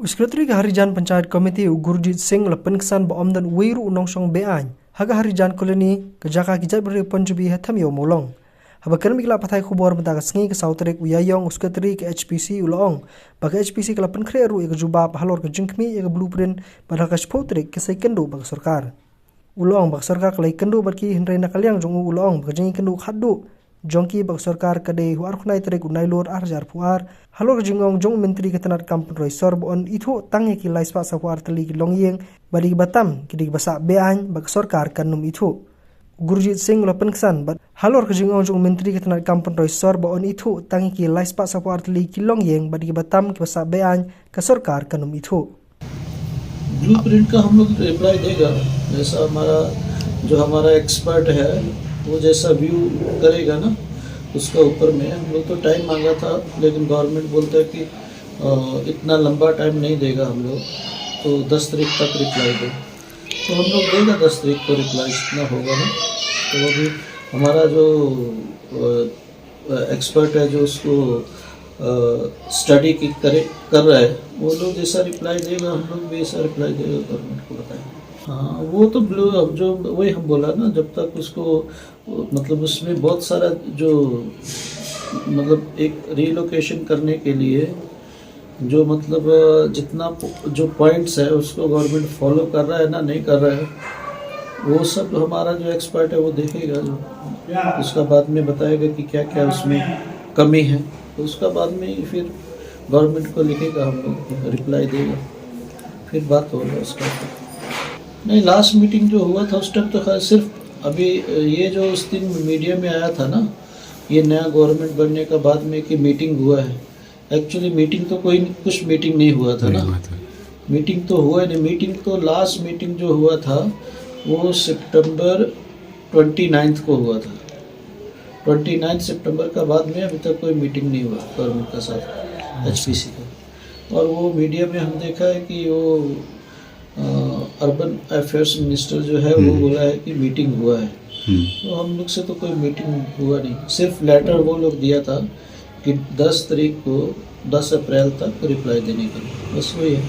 Sekretari Harijan Panchayat Komiti Gurjit Singh Lapenkesan Baomdan Wiru Unongsong Bean Haga Harijan Koloni Kejaka Kijat Beri Ponjubi Hatamio Molong Habakan Mikla Patai Kubor Mentaga Sengi ke Sauterik Uyayong Sekretari ke HPC Ulong Bagi HPC ke Lapen Kreru Ega Jubab Halor ke Jengkmi Ega Blueprint Badal ke Spotrik ke Saikendu Bagi Sorkar Ulong Bagi Sorkar Kelai Kendu Bagi Henry Nakaliang Jongu Ulong Bagi Jengi Kendu Khadu Jongki bag sarkar kade huar khunai terik unai lor arjar puar halor jingong jong menteri ketenat kampun roi sorb on itu tangi ki lais pa sahuar teli ki longyeng badi batam ki basa bean bag sarkar kanum itu Gurjit Singh Lapen kesan bat halor jingong jong menteri ketenat kampun roi sorb on itu tangi ki lais pa sahuar teli ki longyeng badi batam ki basa bean ka sarkar kanum itu blueprint का हम लोग reply देगा जैसा हमारा expert है वो जैसा view करेगा ना उसका ऊपर में हम लोग तो टाइम मांगा था लेकिन गवर्नमेंट बोलता है कि इतना लंबा टाइम नहीं देगा हम लोग तो 10 तारीख तक रिप्लाई दो तो हम लोग देगा 10 तारीख को रिप्लाई इतना होगा ना तो अभी हमारा जो एक्सपर्ट है जो उसको स्टडी कर रहा है वो लोग जैसा रिप्लाई देगा हम लोग भी ऐसा रिप्लाई देगा गवर्नमेंट को बताएंगे। हाँ वो तो जो वही हम बोला ना जब तक उसको मतलब उसमें बहुत सारा जो मतलब एक रीलोकेशन करने के लिए जो मतलब जितना जो पॉइंट्स है उसको गवर्नमेंट फॉलो कर रहा है ना नहीं कर रहा है वो सब हमारा जो एक्सपर्ट है वो देखेगा जो उसका बाद में बताएगा कि क्या क्या उसमें कमी है तो उसका बाद में फिर गवर्नमेंट को लिखेगा हम लोग रिप्लाई देगा फिर बात होगा उसका। नहीं लास्ट मीटिंग जो हुआ था उस टाइम तो खैर सिर्फ अभी ये जो उस दिन मीडिया में आया था ना ये नया गवर्नमेंट बनने का बाद में कि मीटिंग हुआ है एक्चुअली मीटिंग तो कुछ मीटिंग नहीं हुआ था ना मीटिंग तो हुआ नहीं मीटिंग तो लास्ट मीटिंग जो हुआ था वो सितंबर 29 को हुआ था 29 सितंबर का बाद में अभी तक कोई मीटिंग नहीं हुआ गवर्नमेंट का साथ HPC का और वो मीडिया में हम देखा है कि वो अर्बन अफेयर्स मिनिस्टर जो है वो बोला है कि मीटिंग हुआ है तो हम लोग से तो कोई मीटिंग हुआ नहीं सिर्फ लेटर वो लोग दिया था कि 10 तारीख को 10 अप्रैल तक रिप्लाई देने के लिए बस वही है।